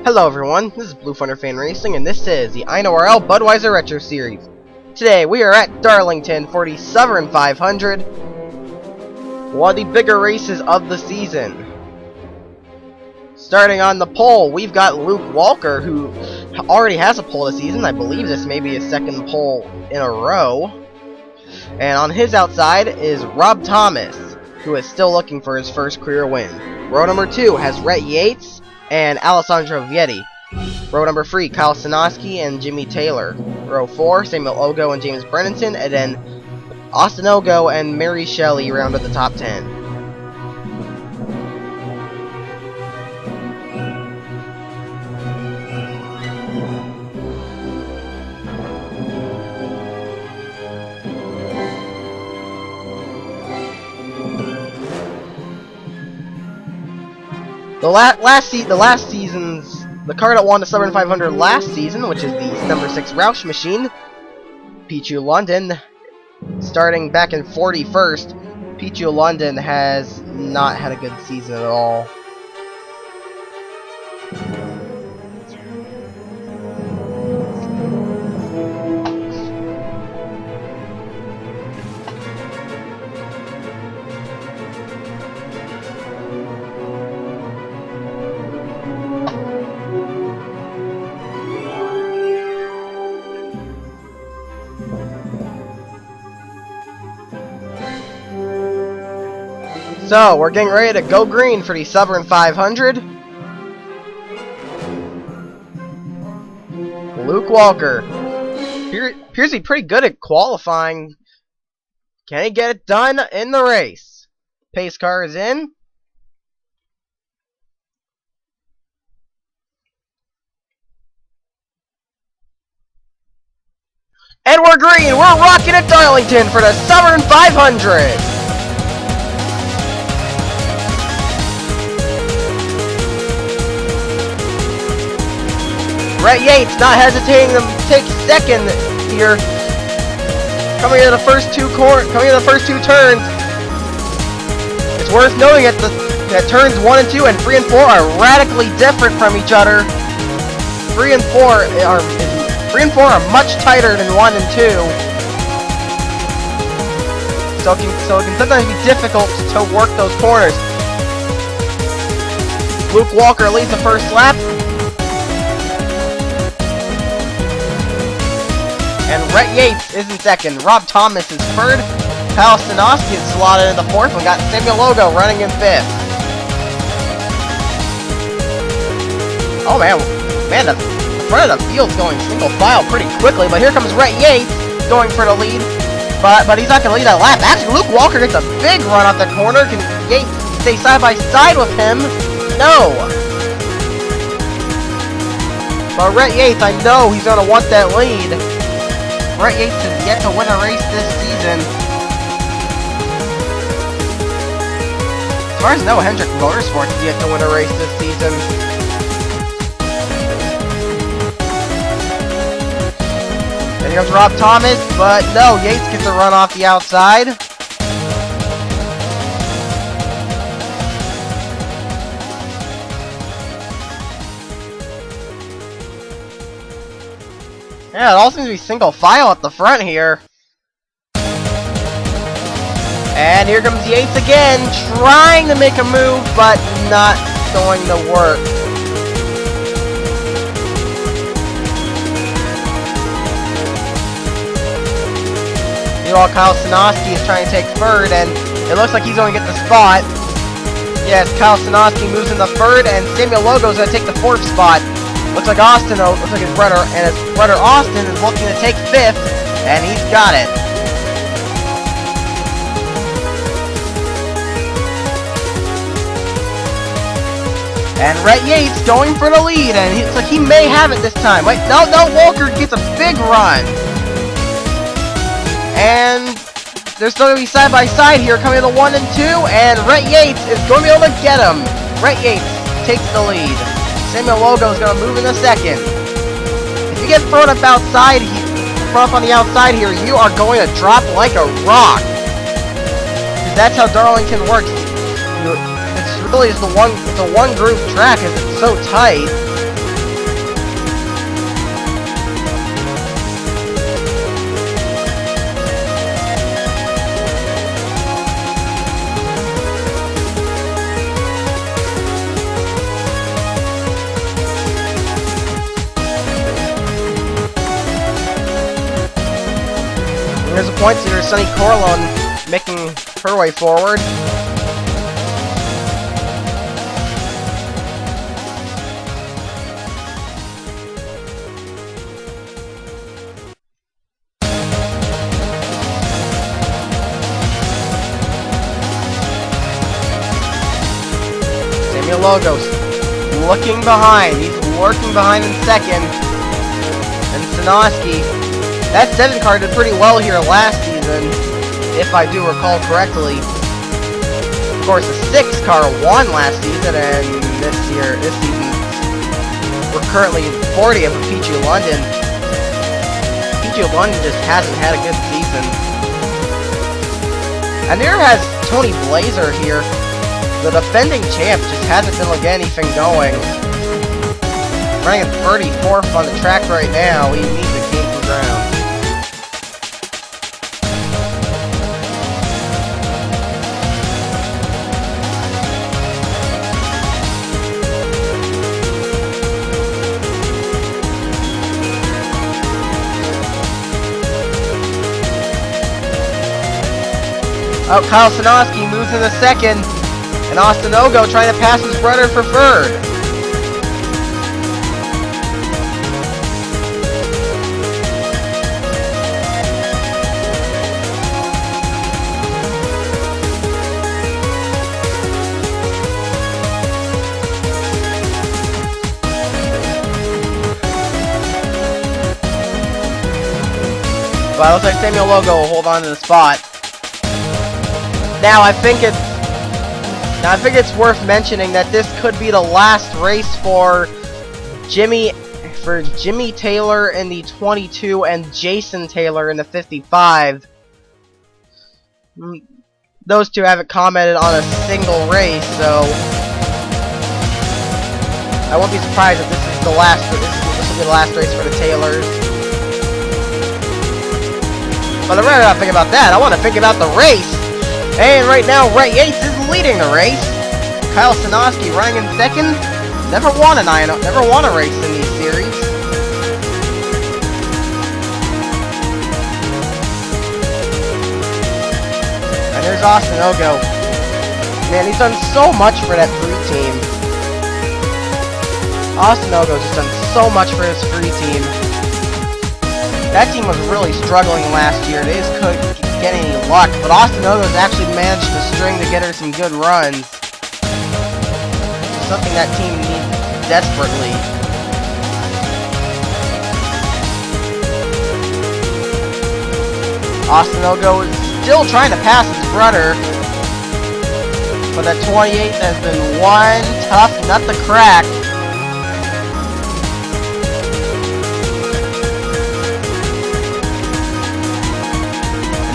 Hello everyone, this is Blue Thunder Fan Racing, and this is the INORL Budweiser Retro Series. Today we are at Darlington for the Southern 500, one of the bigger races of the season. Starting on the pole, we've got Luke Walker, who already has a pole this season. I believe this may be his second pole in a row. And on his outside is Rob Thomas, who is still looking for his first career win. Row number 2 has Rhett Yates and Alessandro Vietti. Row number 3, Kyle Sinoski and Jimmy Taylor. Row 4, Samuel Ogo and James Brennington, and then Austin Ogo and Mary Shelley rounded the top 10. The car that won the Southern 500 last season, which is the number 6 Roush machine, Pichu London, starting back in 41st. Pichu London has not had a good season at all. So, we're getting ready to go green for the Southern 500. Luke Walker appears to be pretty good at qualifying. Can he get it done in the race? Pace car is in. And we're green! We're rocking at Darlington for the Southern 500! Rhett Yates not hesitating to take second here. Coming into the first two turns. It's worth noting that turns 1 and 2 and 3 and 4 are radically different from each other. 3 and 4 are much tighter than 1 and 2. So it can sometimes be difficult to work those corners. Luke Walker leads the first lap. And Rhett Yates is in second. Rob Thomas is third. Kyle Sinoski is slotted in the fourth. We got Samuel Ogo running in fifth. Oh man, the front of the field's going single file pretty quickly. But here comes Rhett Yates going for the lead. But he's not going to lead that lap. Actually, Luke Walker gets a big run off the corner. Can Yates stay side by side with him? No. But Rhett Yates, I know he's going to want that lead. Rhett Yates has yet to win a race this season. As far as I know, Hendrick Motorsports has yet to win a race this season. Then here comes Rob Thomas, but no, Yates gets a run off the outside. Yeah, it all seems to be single file at the front here. And here comes Yates again, trying to make a move, but not going to work. Meanwhile, Kyle Sinoski is trying to take third, and it looks like he's going to get the spot. Yes, Kyle Sinoski moves in the third, and Samuel Ogo is going to take the fourth spot. Looks like his brother Austin is looking to take fifth, and he's got it. And Rhett Yates going for the lead, and it's like he may have it this time. Wait, no, Walker gets a big run. And they're still going to be side by side here, coming to the 1 and 2, and Rhett Yates is going to be able to get him. Rhett Yates takes the lead. Samuel Ogo is going to move in the second. If you get thrown up on the outside here, you are going to drop like a rock. That's how Darlington works. It's really just it's a one group track, because it's so tight. points here. Sunny Corlon making her way forward. Samuel Logos looking behind. He's lurking behind in second. And Sanoski. That 7 car did pretty well here last season, if I do recall correctly. Of course, the 6 car won last season, and this season, we're currently 40th of Peachy London. Peachy London just hasn't had a good season. And there has Tony Blazer here. The defending champ just hasn't been getting anything going. Running at 34th on the track right now. He needs to gain some ground. Oh, Kyle Sanoski moves into second. And Austin Ogo trying to pass his brother for third. But it looks like Samuel Logo will hold on to the spot. Now I think it's worth mentioning that this could be the last race for Jimmy Taylor in the 22 and Jason Taylor in the 55. Those two haven't commented on a single race, so I won't be surprised if this will be the last race for the Taylors. But I'd rather not think about that. I want to think about the race. And right now, Rhett Yates is leading the race. Kyle Sanoski running in second. Never won a race in these series. And there's Austin Ogo. Man, he's done so much for that free team. Austin Ogo's just done so much for his free team. That team was really struggling last year. They just couldn't get any luck. But Austin Ogo's actually managed to string together some good runs. Something that team needs desperately. Austin Ogo is still trying to pass his brother. But that 28th has been one tough nut to crack.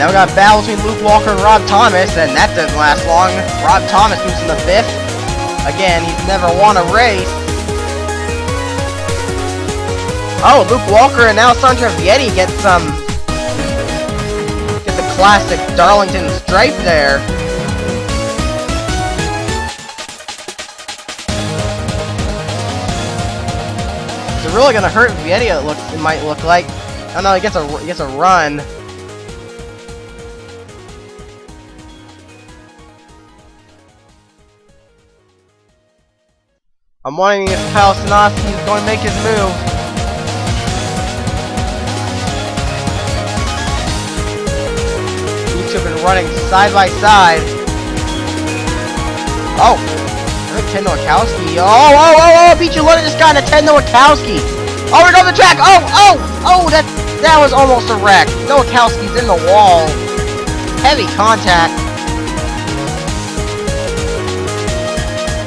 Now we got a battle between Luke Walker and Rob Thomas, and that didn't last long. Rob Thomas moves in the 5th. Again, he's never won a race. Oh, Luke Walker and now Sandra Vietti get the classic Darlington stripe there. Is it really gonna hurt Vietti? It might look like. Oh no, he gets a run. I'm wondering if Kyle Sanoski is going to make his move. These two have been running side by side. Oh! I think Ted Nowakowski. Oh! Peachy London just got into Ted Nowakowski. Oh, we're on the track! Oh! That was almost a wreck. Nowakowski's in the wall. Heavy contact.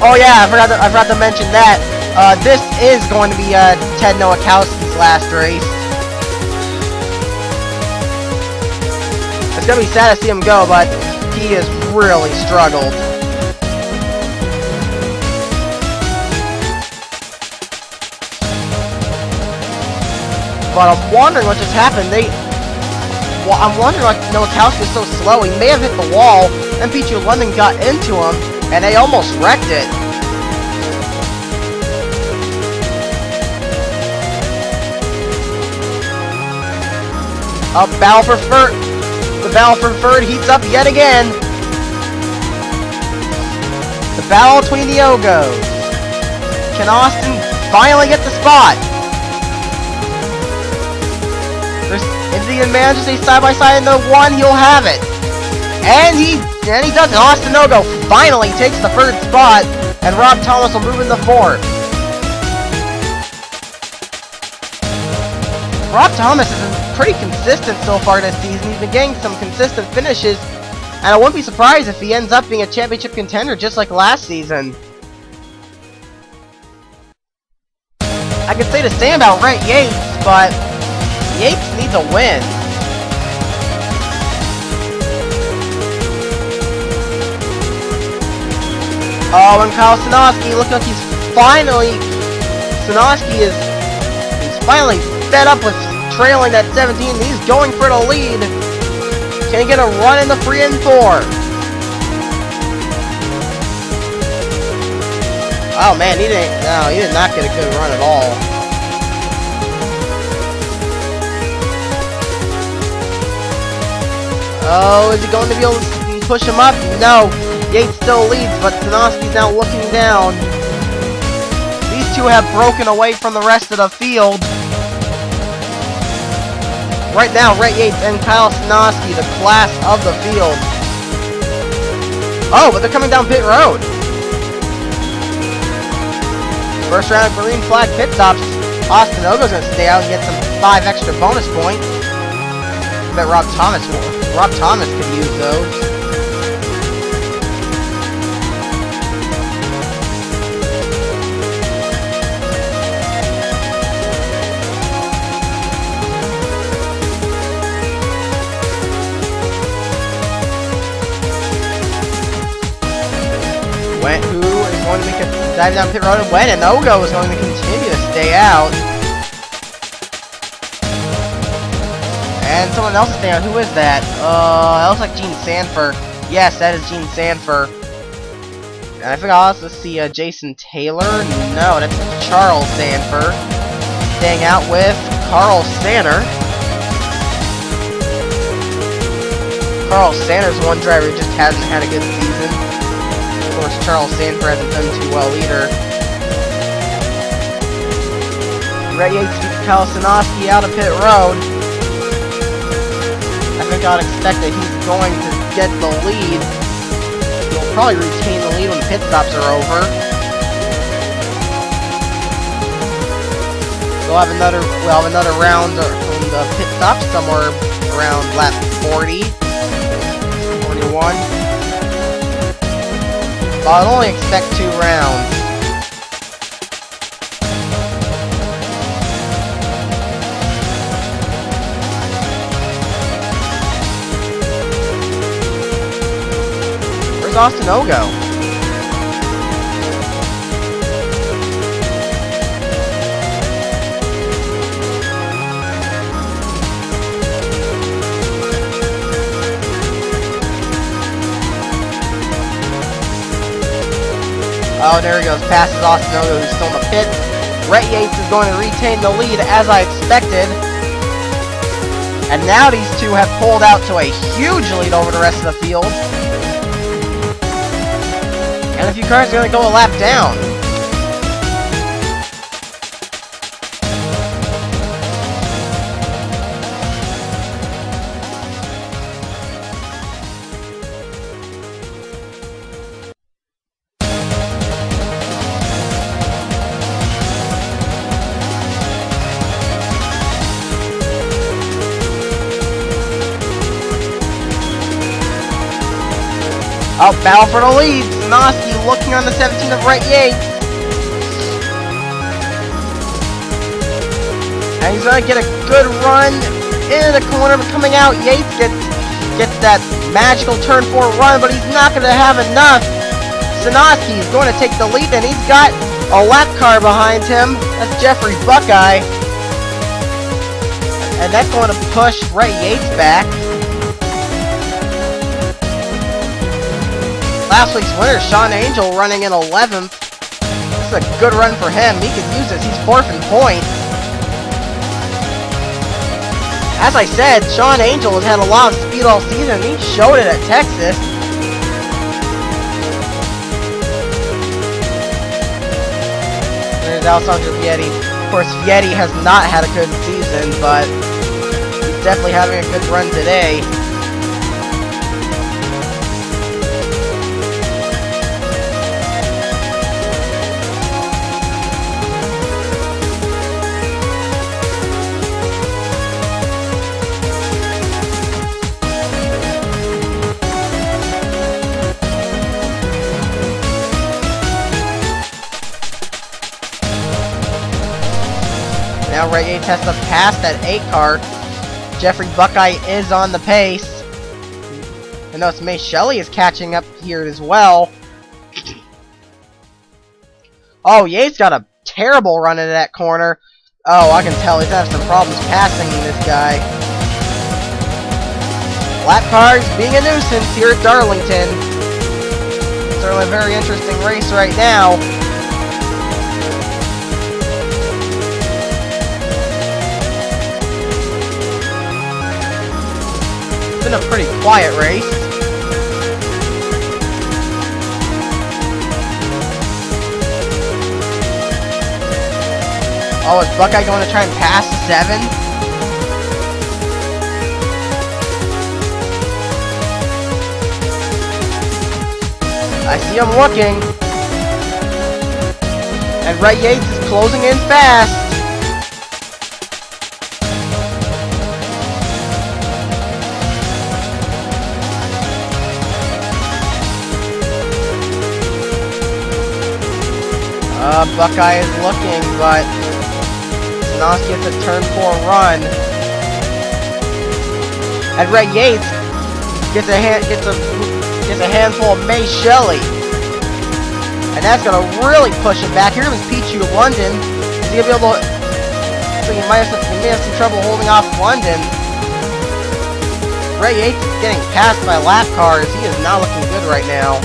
Oh yeah, I forgot to mention that. This is going to be Ted Nowakowski's last race. It's gonna be sad to see him go, but he has really struggled. But I'm wondering what just happened. I'm wondering why Nowakowski is so slow. He may have hit the wall, and Peachy London got into him. And they almost wrecked it. Battle for first. battle for third heats up yet again. The battle between the Ogos. Can Austin finally get the spot? If he manages a side-by-side in the one, he'll have it. And he does it. Austin Ogo finally takes the third spot, and Rob Thomas will move into fourth. Rob Thomas has been pretty consistent so far this season. He's been getting some consistent finishes, and I wouldn't be surprised if he ends up being a championship contender just like last season. I could say the same about Rhett Yates, but Yates needs a win. Oh, and Kyle Sinoski, looking like he's finally finally fed up with trailing that 17. He's going for the lead. Can he get a run in the 3 and 4? Oh man, he did not get a good run at all. Oh, is he going to be able to push him up? No. Yates still leads, but Sinoski's now looking down. These two have broken away from the rest of the field. Right now, Rhett Yates and Kyle Sinoski, the class of the field. Oh, but they're coming down pit road. First round of green flag pit stops. Austin Ogo's going to stay out and get some 5 extra bonus points. I bet Rob Thomas could use those. Who is going to make a dive down pit road and win, and Ogo is going to continue to stay out. And someone else is staying out. Who is that? That looks like Gene Sanford. Yes, that is Gene Sanford. And I think I'll also see Jason Taylor. No, that's Charles Sanford. Staying out with Carl Sanner. Carl Sanner's one driver who just hasn't had a good season. Of course, Charles Sanford hasn't done too well either. Rhett Yates beats Kyle Sinoski out of pit road. I think I'd expect that he's going to get the lead. He'll probably retain the lead when the pit stops are over. We'll have another round on the pit stop somewhere around lap 40, 41. I'd only expect 2 rounds. Where's Austin Ogo? Oh, there he goes. Passes Austin Ogo, who's still in the pit. Rhett Yates is going to retain the lead, as I expected. And now these two have pulled out to a huge lead over the rest of the field. And a few cars are going to go a lap down. Oh, battle for the lead. Sinoski looking on the 17 of Rhett Yates. And he's going to get a good run into the corner, but coming out, Yates gets that magical turn 4 run, but he's not going to have enough. Sinoski is going to take the lead, and he's got a lap car behind him. That's Jeffrey Buckeye. And that's going to push Rhett Yates back. Last week's winner, Sean Angel, running in 11th. This is a good run for him. He could use this. He's 4th in points. As I said, Sean Angel has had a lot of speed all season. He showed it at Texas. There's Alessandro Vietti. Of course, Vietti has not had a good season, but he's definitely having a good run today. Now Ray Yates has to pass that 8 car. Jeffrey Buckeye is on the pace. I notice May Shelley is catching up here as well. Oh, Yates got a terrible run into that corner. Oh, I can tell he's having some problems passing this guy. Lap cars being a nuisance here at Darlington. Certainly a very interesting race right now. It's been a pretty quiet race. Oh, is Buckeye going to try and pass the 7? I see him looking. And Ray Yates is closing in fast. Buckeye is looking, but Sanoski gets a turn 4 run. And Ray Yates gets a handful of May Shelley. And that's gonna really push him back. Here comes Pichu London. Is he gonna be able to? So he may have some trouble holding off London. Ray Yates is getting passed by lap cars. He is not looking good right now.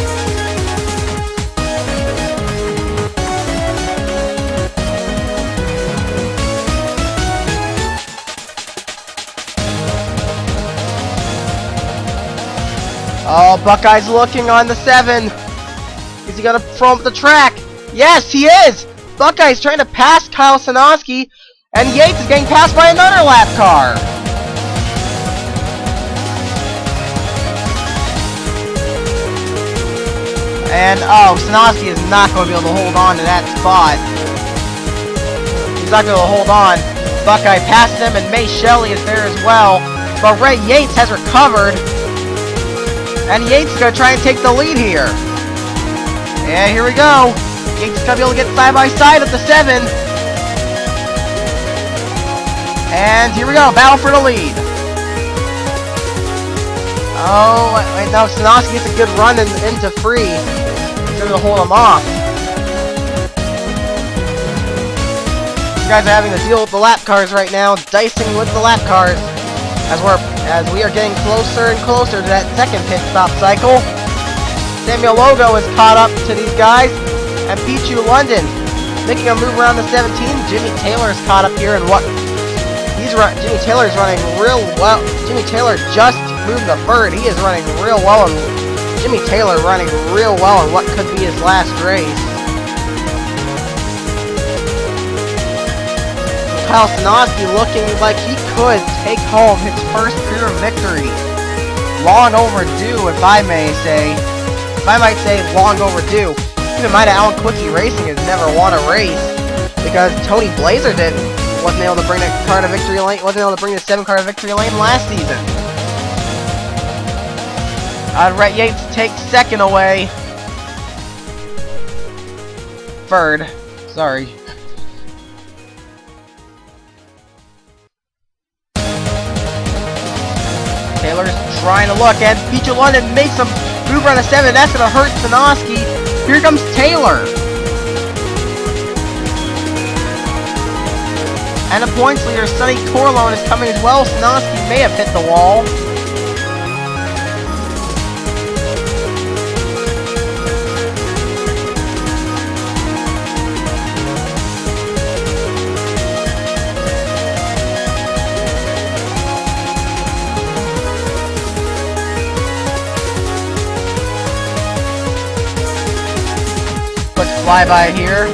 Oh, Buckeye's looking on the 7. Is he gonna throw him up the track? Yes, he is! Buckeye's trying to pass Kyle Sanoski, and Yates is getting passed by another lap car. And, oh, Sanoski is not going to be able to hold on to that spot. He's not going to hold on. Buckeye passes him, and May Shelley is there as well. But Ray Yates has recovered. And Yates is going to try and take the lead here. Yeah, here we go. Yates is going to be able to get side by side at the 7. And here we go. Battle for the lead. Oh, wait, no. Sanoski gets a good run into free. He's going to hold him off. These guys are having to deal with the lap cars right now. Dicing with the lap cars. As we are getting closer and closer to that second pit stop cycle. Samuel Logo is caught up to these guys, and Pichu London making a move around the 17. Jimmy Taylor is caught up here, and Jimmy Taylor is running real well. Jimmy Taylor just moved the bird. He is running real well, and Jimmy Taylor running real well in what could be his last race. Kyle Sanoski looking like he could take home his first career victory. Long overdue, if I may say. If I might say long overdue. Keep in mind that Alan Quickie Racing has never won a race because Tony Blazer wasn't able to bring that car to victory lane. Wasn't able to bring the 7 car to victory lane last season. Ray Yates takes second away. Third. Sorry. Taylor's trying to look, and Pichu London makes a move around the 7. That's going to hurt Sanoski. Here comes Taylor. And the points leader, Sonny Corleone, is coming as well. Sanoski may have hit the wall. flyby here.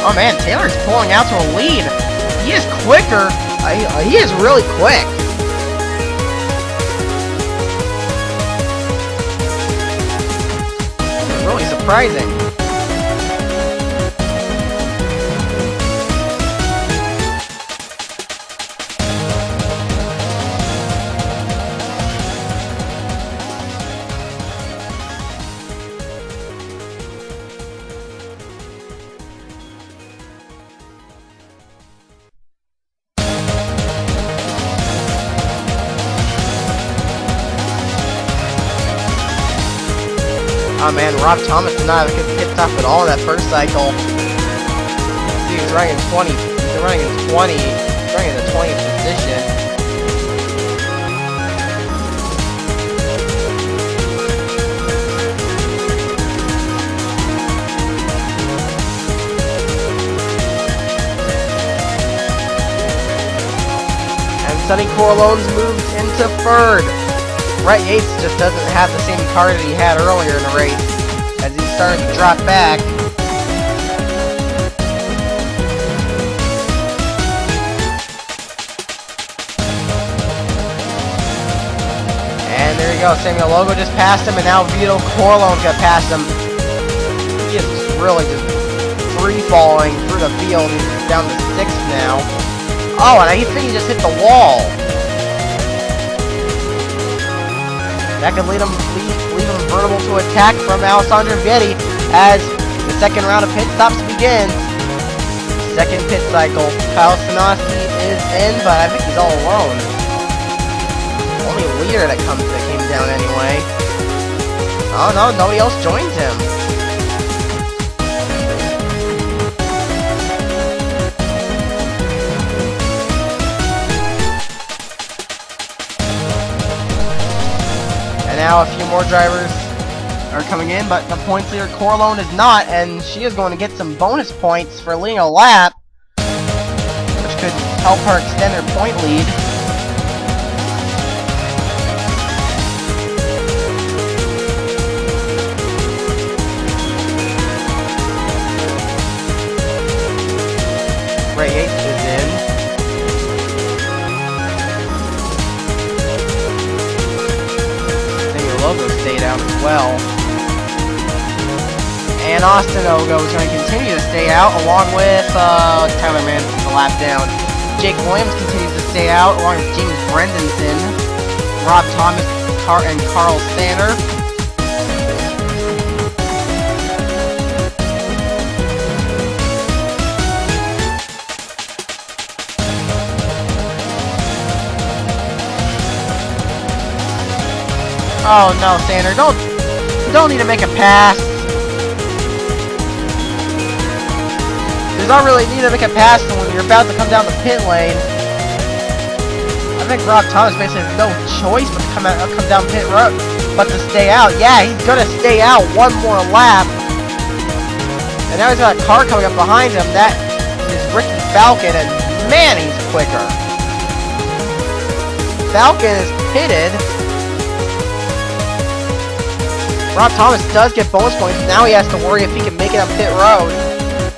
Oh man, Taylor's pulling out to a lead. He is quicker. He is really quick. Really surprising. Oh man, Rob Thomas did not have a good pit stop at all in that first cycle. See, he's running in 20. He's running in 20. He's running in the 20th position. And Sonny Corleone's moved into third. Brett Yates just doesn't have the same car that he had earlier in the race, as he's starting to drop back. And there you go, Samuel Logo just passed him, and now Vito Corleone's got past him. He is really just free-falling through the field. He's down to 6th now. Oh, and I think he just hit the wall. That could leave him vulnerable to attack from Alessandro Vietti as the second round of pit stops begins. Second pit cycle. Kyle Stanoski is in, but I think he's all alone. Only leader that came down anyway. Oh no, nobody else joins him. Now a few more drivers are coming in, but the points leader Corleone is not, and she is going to get some bonus points for leading a lap, which could help her extend her point lead. Ray Yates is in. Logo stayed out as well. And Austin Ogo is going to continue to stay out, along with Tyler Mann from the lap down. Jake Williams continues to stay out, along with James Brendanson, Rob Thomas, and Carl Stanner. Oh no, Sander, don't need to make a pass. There's not really need to make a pass when you're about to come down the pit lane. I think Rob Thomas basically has no choice but to come down pit road, but to stay out. Yeah, he's gonna stay out one more lap. And now he's got a car coming up behind him. That is Ricky Falcon, and man, he's quicker. Falcon is pitted. Rob Thomas does get bonus points. Now he has to worry if he can make it up pit road.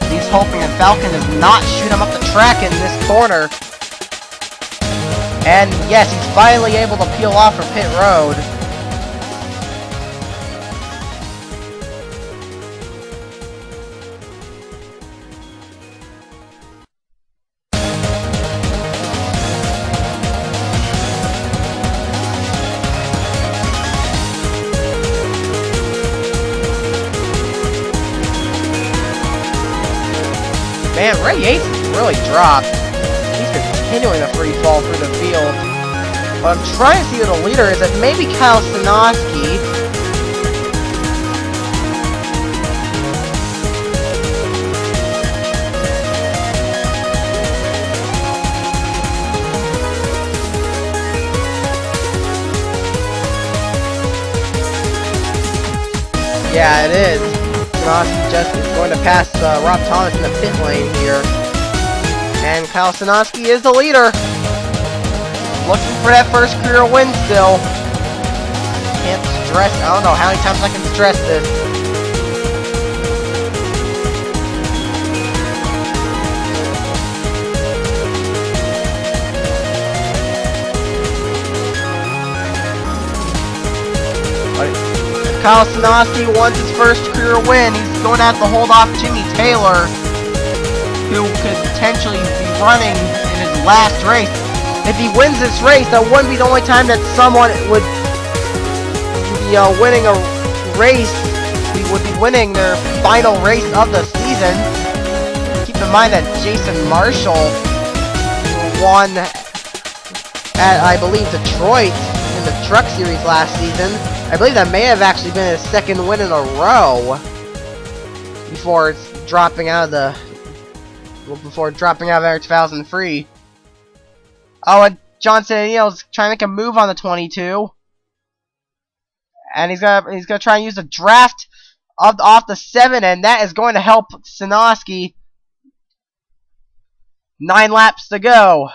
He's hoping that Falcon does not shoot him up the track in this corner. And yes, he's finally able to peel off for pit road. Man, Ray Yates has really dropped. He's continuing to free fall through the field. But I'm trying to see who the leader is. It may be Kyle Stanoski. Yeah, it is. Sinoski just is going to pass Rob Thomas in the pit lane here. And Kyle Sinoski is the leader. Looking for that first career win still. Can't stress. I don't know how many times I can stress this. Kyle Sinoski wants his first career win. He's going to have to hold off Jimmy Taylor, who could potentially be running in his last race. If he wins this race, that wouldn't be the only time that someone would be winning a race. He would be winning their final race of the season. Keep in mind that Jason Marshall won at, I believe, Detroit in the Truck Series last season. I believe that may have actually been his second win in a row before dropping out of the Air 2003. Oh, and John Cenneal's trying to make a move on the 22, and he's gonna try and use the draft off the 7, and that is going to help Sinoski. 9 laps to go.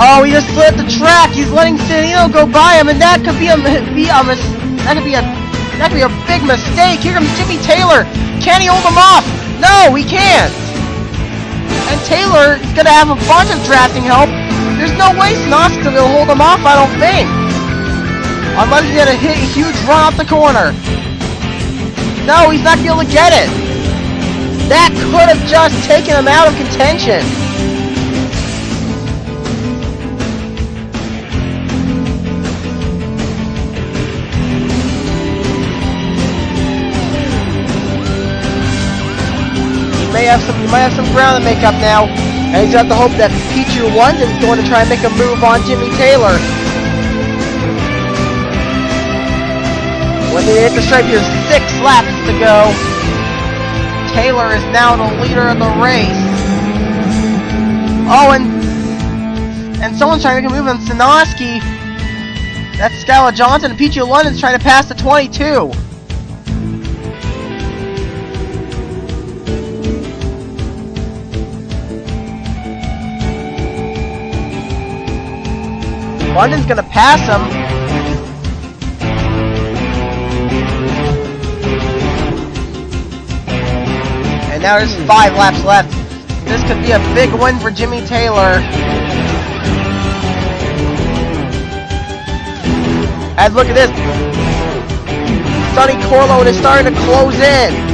Oh, he just slid the track. He's letting Cenneal go by him, and that could be a big mistake. Here comes Jimmy Taylor. Can he hold him off? No, he can't. And Taylor is gonna have a bunch of drafting help. There's no way Sinoski's gonna hold him off, I don't think, unless he's gonna hit a huge run off the corner. No, he's not gonna be able to get it. That could have just taken him out of contention. He might have some ground to make up now, and he's got to hope that Pichu London's going to try and make a move on Jimmy Taylor. When they hit the stripe, here's 6 laps to go. Taylor is now the leader of the race. Oh, and someone's trying to make a move on Sinoski. That's Skylar Johnson, and Pichu London's trying to pass the 22. London's gonna pass him. And now there's 5 laps left. This could be a big win for Jimmy Taylor. And look at this. Sonny Corleone is starting to close in.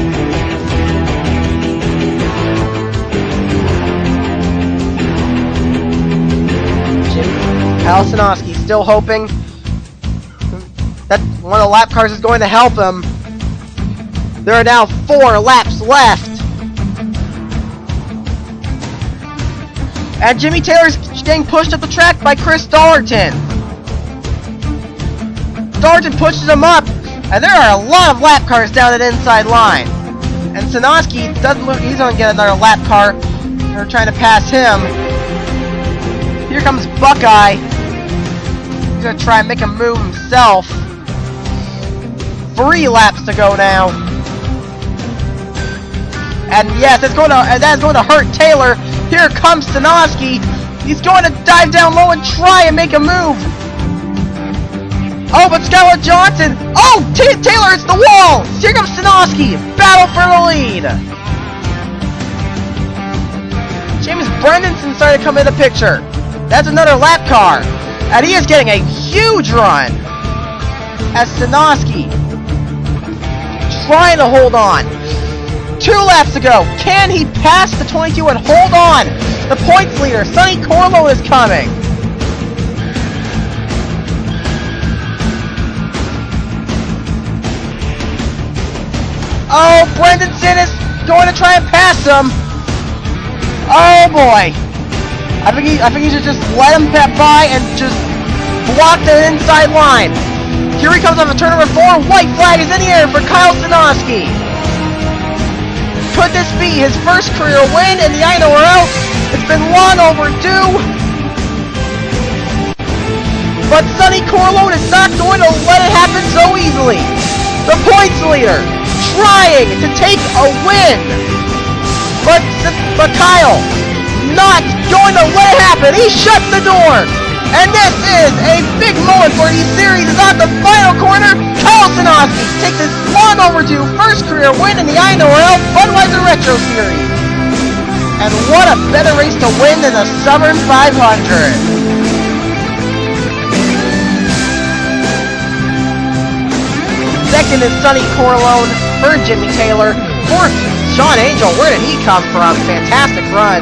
Kyle Sinoski still hoping that one of the lap cars is going to help him. There are now 4 laps left. And Jimmy Taylor's getting pushed up the track by Chris Darlington. Darlington pushes him up, and there are a lot of lap cars down that inside line. And Sinoski doesn't look, he's going to get another lap car. They're trying to pass him. Here comes Buckeye. He's going to try and make a move himself. 3 laps to go now. And yes, that's going to hurt Taylor. Here comes Sinoski. He's going to dive down low and try and make a move. Oh, but Skylar Johnson. Oh, Taylor hits the wall. Here comes Sinoski. Battle for the lead. James Brendanson started to come in the picture. That's another lap car. And he is getting a huge run. As Sinoski trying to hold on. 2 laps to go. Can he pass the 22 and hold on? The points leader, Sonny Corleone, is coming. Oh, Brendanson is going to try and pass him. Oh boy. I think he should just let him get by and just block the inside line. Here he comes on the turn number 4. White flag is in the air for Kyle Sinoski. Could this be his first career win in the INORL? It's been long overdue. But Sonny Corleone is not going to let it happen so easily. The points leader trying to take a win. But Kyle not going to let it happen. He shuts the door. And this is a big moment for these series. Is on the final corner. Kyle Sinoski takes his long overdue first career win in the INORL Budweiser Retro Series. And what a better race to win than the Southern 500. Second is Sonny Corleone. Third, Jimmy Taylor. Fourth, Sean Angel. Where did he come from? Fantastic run.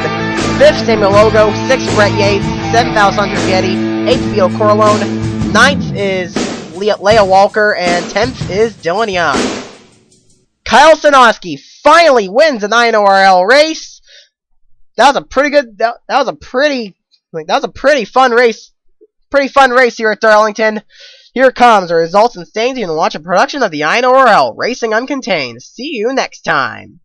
Fifth, Samuel Logo. Sixth, Brett Yates. Seventh, Alessandro Vietti. Eighth, Vito Corleone. Ninth is Leah Walker. And 10th is Dylan Young. Kyle Sinoski finally wins an INORL race. That was a pretty good. That was a pretty fun race. Pretty fun race here at Darlington. Here comes the results and standings. You can watch a production of the INORL Racing Uncontained. See you next time.